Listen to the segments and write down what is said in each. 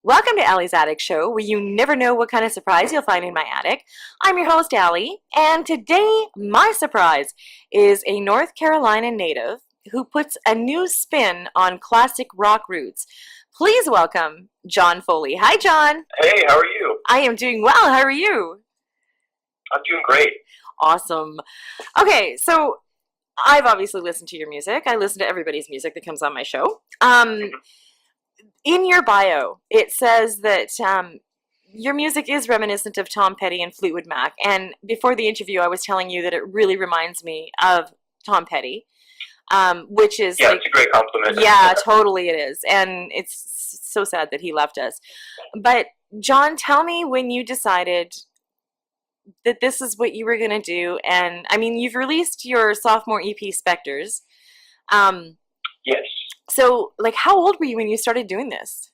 Welcome to Allie's Attic Show, where you never know what kind of surprise you'll find in my attic. I'm your host, Allie, and today my surprise is a North Carolina native who puts a new spin on classic rock roots. Please welcome John Foley. Hi, John. Hey, how are you? I am doing well. How are you? I'm doing great. Awesome. Okay, so I've obviously listened to your music. I listen to everybody's music that comes on my show. In your bio, it says that your music is reminiscent of Tom Petty and Fleetwood Mac. And before the interview, I was telling you that it really reminds me of Tom Petty, which is it's a great compliment. Yeah, totally it is. And it's so sad that he left us. But John, tell me when you decided that this is what you were going to do. And I mean, you've released your sophomore EP, Spectres. Yes. So, like, how old were you when you started doing this?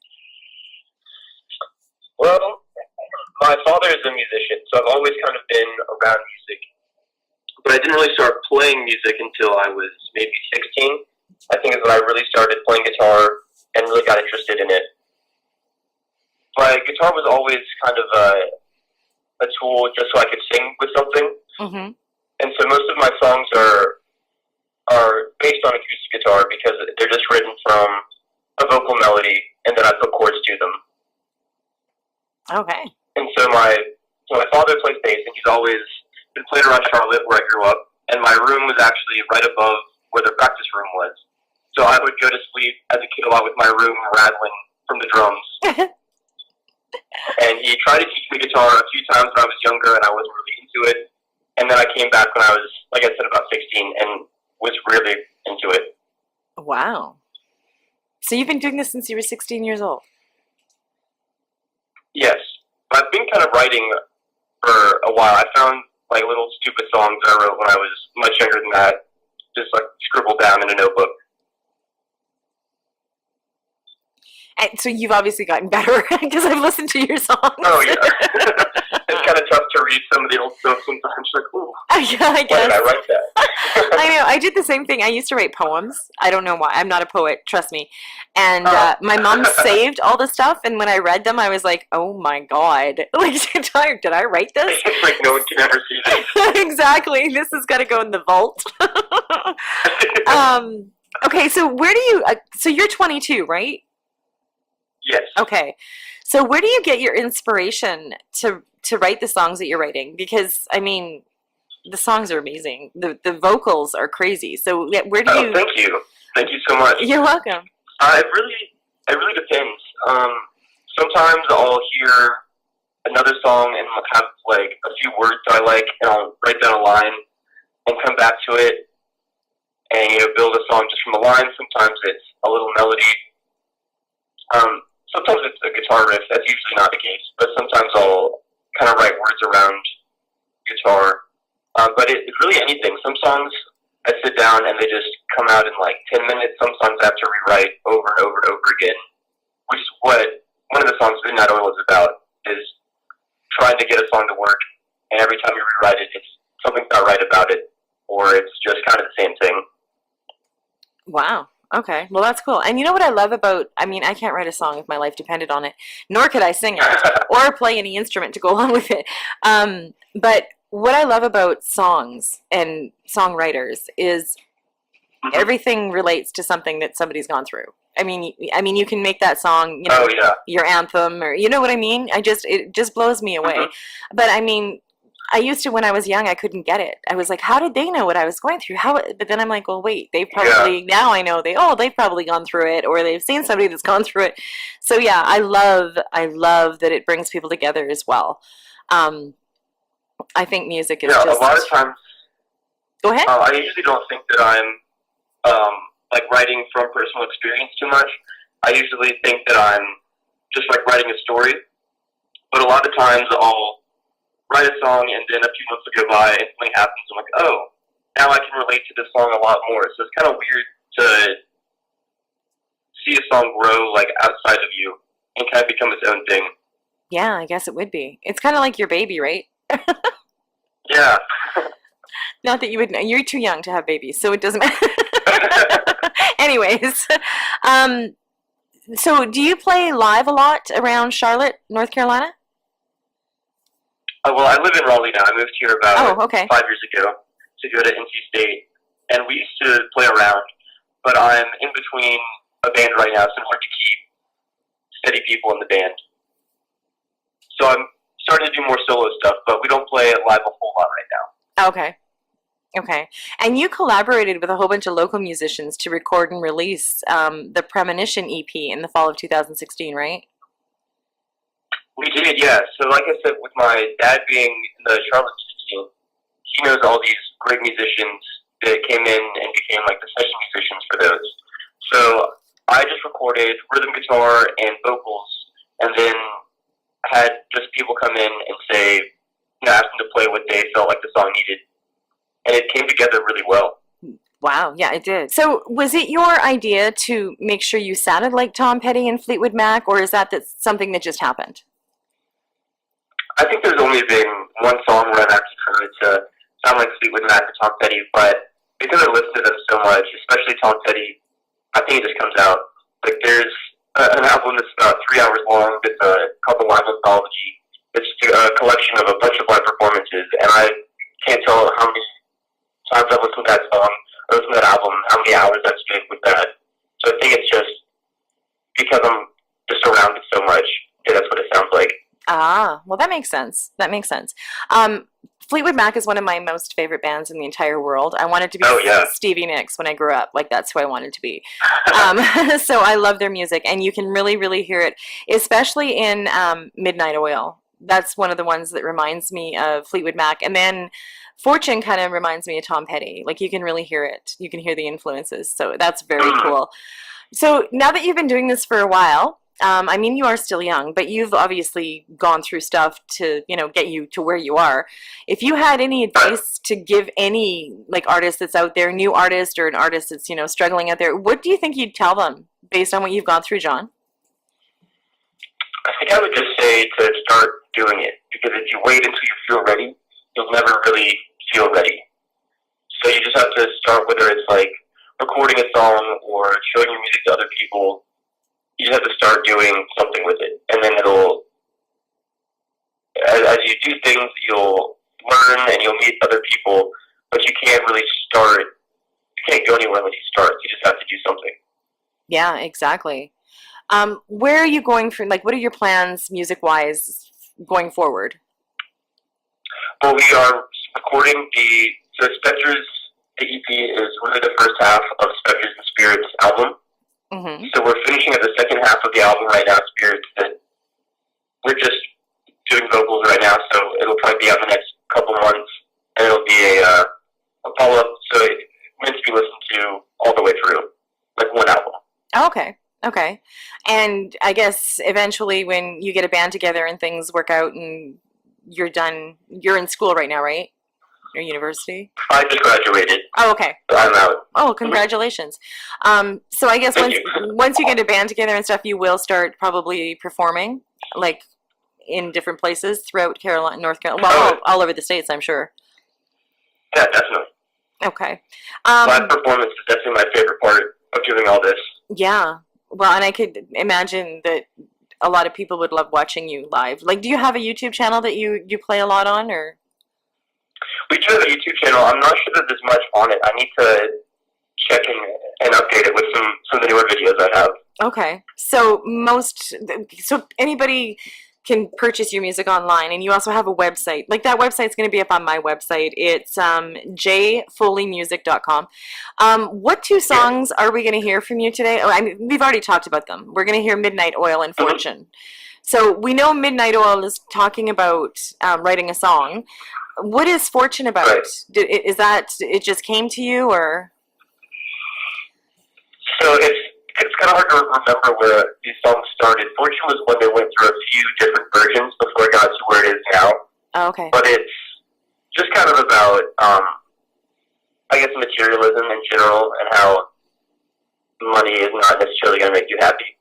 Well, my father is a musician, so I've always kind of been around music. But I didn't really start playing music until I was maybe 16. I think is when I really started playing guitar and really got interested in it. My guitar was always kind of a tool just so I could sing with something. Mm-hmm. And so most of my songs are based on acoustic guitar because they're just written from a vocal melody, and then I put chords to them. Okay. And so my father plays bass, and he's always been playing around Charlotte, where I grew up, and my room was actually right above where the practice room was. So I would go to sleep as a kid a lot with my room rattling from the drums. And he tried to teach me guitar a few times when I was younger, and I wasn't really into it. And then I came back when I was, like I said, about 16, and was really into it. Wow. So you've been doing this since you were 16 years old? Yes. I've been kind of writing for a while. I found like little stupid songs that I wrote when I was much younger than that, just like scribbled down in a notebook. And so you've obviously gotten better because I've listened to your songs. Oh, yeah. It's kind of tough to read some of the old stuff sometimes. Like, ooh, yeah, I guess. why did I write that? I know. I did the same thing. I used to write poems. I don't know why. I'm not a poet, trust me. And my mom saved all the stuff, and when I read them, I was like, oh my God. Like, did I write this? It's like no one can ever see this. Exactly. This has got to go in the vault. Okay, so where do you, so you're 22, right? Yes. Okay. So where do you get your inspiration to write the songs that you're writing? Because, I mean, the songs are amazing. The vocals are crazy. So where do you... Thank you. Thank you so much. You're welcome. It really depends. Sometimes I'll hear another song and have like a few words that I like, and I'll write down a line and come back to it and build a song just from a line. Sometimes it's a little melody. Sometimes it's a guitar riff. That's usually not the case, but sometimes I'll kind of write words around guitar. But it's really anything. Some songs I sit down and they just come out in like 10 minutes. Some songs I have to rewrite over and over and over again, which is what one of the songs Midnight Oil is about, is trying to get a song to work, and every time you rewrite it, it's something's not right about it, or it's just kind of the same thing. Wow. Okay. Well, that's cool. And you know what I love about, I mean, I can't write a song if my life depended on it, nor could I sing it or play any instrument to go along with it. But what I love about songs and songwriters is everything relates to something that somebody's gone through. I mean, you can make that song, you know, your anthem, or you know what I mean? It just blows me away. But I mean, I used to, when I was young, I couldn't get it. I was like, how did they know what I was going through? But then I'm like, well, wait, they've probably, now I know they've probably gone through it, or they've seen somebody that's gone through it. So yeah, I love that it brings people together as well. I think music is just... a lot of times... Go ahead. I usually don't think that I'm, like, writing from personal experience too much. I usually think that I'm just, like, writing a story. But a lot of times I'll write a song, and then a few months will go by, and something happens, and I'm like, oh, now I can relate to this song a lot more. So it's kind of weird to see a song grow, like, outside of you and kind of become its own thing. Yeah, I guess it would be. It's kind of like your baby, right? Yeah. Not that you would know. You're too young to have babies, so it doesn't matter. Anyways, So, do you play live a lot around Charlotte, North Carolina? Well, I live in Raleigh now. I moved here Oh, about okay. 5 years ago to go to NC State, and we used to play around. But I'm in between a band right now, so it's hard to keep steady people in the band. So I'm starting to do more solo stuff, but we don't play it live a whole lot right now. Okay. Okay. And you collaborated with a whole bunch of local musicians to record and release the Premonition EP in the fall of 2016, right? We did, yeah. So like I said, with my dad being in the Charlotte scene, he knows all these great musicians that came in and became like the session musicians for those. So I just recorded rhythm guitar and vocals, and then had just people come in and say, ask them to play what they felt like the song needed, and it came together really well. Wow, yeah, it did. So, was it your idea to make sure you sounded like Tom Petty and Fleetwood Mac, or is that something that just happened? I think there's only been one song where I've actually tried to sound like Fleetwood Mac or Tom Petty, but because I listen to them so much, especially Tom Petty, I think it just comes out. Like there's an album that's about 3 hours long. It's called The Live Anthology. It's a collection of a bunch of live performances, and I can't tell how many times I've listened to that song or listened to that album, how many hours I've spent with that. So I think it's just because I'm just around it so much, that's what it sounds like. Ah, well, that makes sense. That makes sense. Fleetwood Mac is one of my most favorite bands in the entire world. I wanted to be Stevie Nicks when I grew up. Like, that's who I wanted to be. So I love their music, and you can really, really hear it, especially in Midnight Oil. That's one of the ones that reminds me of Fleetwood Mac. And then Fortune kind of reminds me of Tom Petty. Like, you can really hear it. You can hear the influences. So that's very cool. So now that you've been doing this for a while, I mean, you are still young, but you've obviously gone through stuff to, get you to where you are. If you had any advice to give any, like, artist that's out there, new artist or an artist that's, struggling out there, what do you think you'd tell them based on what you've gone through, John? I think I would just say to start doing it, because if you wait until you feel ready, you'll never really feel ready. So you just have to start, whether it's like recording a song or showing your music to other people. You just have to start doing something with it, and then as you do things, you'll learn and you'll meet other people, but you can't really start, you can't go anywhere unless you start. You just have to do something. Yeah, exactly. Where are you going for, like, what are your plans music-wise going forward? Well, we are recording so Spectres, the EP is really the first half of Spectres and Spirits album. Mm-hmm. So we're finishing at the second half of the album right now, Spirits, and we're just doing vocals right now, so it'll probably be out in the next couple months, and it'll be a follow-up, so it's meant to be listened to all the way through, like one album. Okay. Okay. And I guess eventually when you get a band together and things work out and you're done, you're in school right now, right? Your university? I just graduated. Oh, okay. So I'm out. Oh, congratulations. So I guess once you get a band together and stuff, you will start probably performing, like, in different places throughout Carolina, North Carolina, well, all over the States, I'm sure. Yeah, definitely. Okay. Live performance is definitely my favorite part of doing all this. Yeah. Well, and I could imagine that a lot of people would love watching you live. Like, do you have a YouTube channel that you play a lot on, or? We do have a YouTube channel. I'm not sure that there's much on it. I need to check and update it with some of the newer videos I have. Okay. So anybody can purchase your music online, and you also have a website. Like, that website's going to be up on my website. It's jfoleymusic.com. What two songs are we going to hear from you today? Oh, I mean, we've already talked about them. We're going to hear Midnight Oil and Fortune. Mm-hmm. So we know Midnight Oil is talking about writing a song. What is Fortune about? Right. Is that it just came to you, or? So it's kind of hard to remember where these songs started. Fortune was when they went through a few different versions before it got to where it is now. Oh, okay. But it's just kind of about, I guess, materialism in general and how money is not necessarily going to make you happy.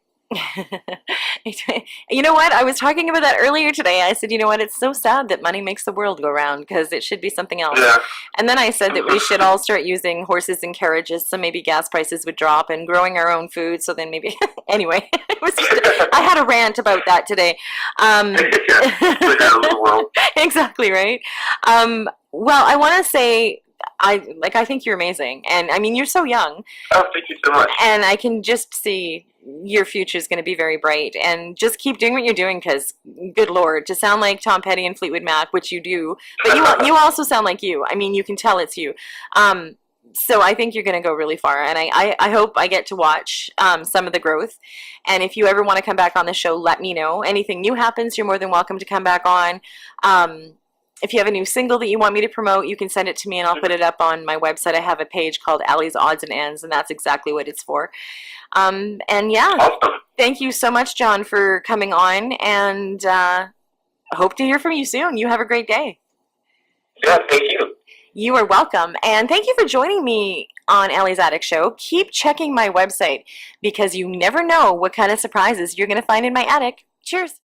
You know what? I was talking about that earlier today. I said, you know what? It's so sad that money makes the world go round because it should be something else. Yeah. And then I said that we should all start using horses and carriages so maybe gas prices would drop and growing our own food. So then maybe, anyway, I had a rant about that today. The world. Exactly, right? Well, I want to say, I think you're amazing. And I mean, you're so young. Oh, thank you so much. And I can just see your future is going to be very bright, and just keep doing what you're doing because, good Lord, to sound like Tom Petty and Fleetwood Mac, which you do, but you also sound like you. I mean, you can tell it's you. So I think you're going to go really far, and I hope I get to watch some of the growth. And if you ever want to come back on the show, let me know. Anything new happens, you're more than welcome to come back on. If you have a new single that you want me to promote, you can send it to me and I'll put it up on my website. I have a page called Allie's Odds and Ends, and that's exactly what it's for. And yeah, awesome. Thank you so much, John, for coming on, and hope to hear from you soon. You have a great day. Yeah, thank you. You are welcome. And thank you for joining me on Allie's Attic Show. Keep checking my website because you never know what kind of surprises you're going to find in my attic. Cheers.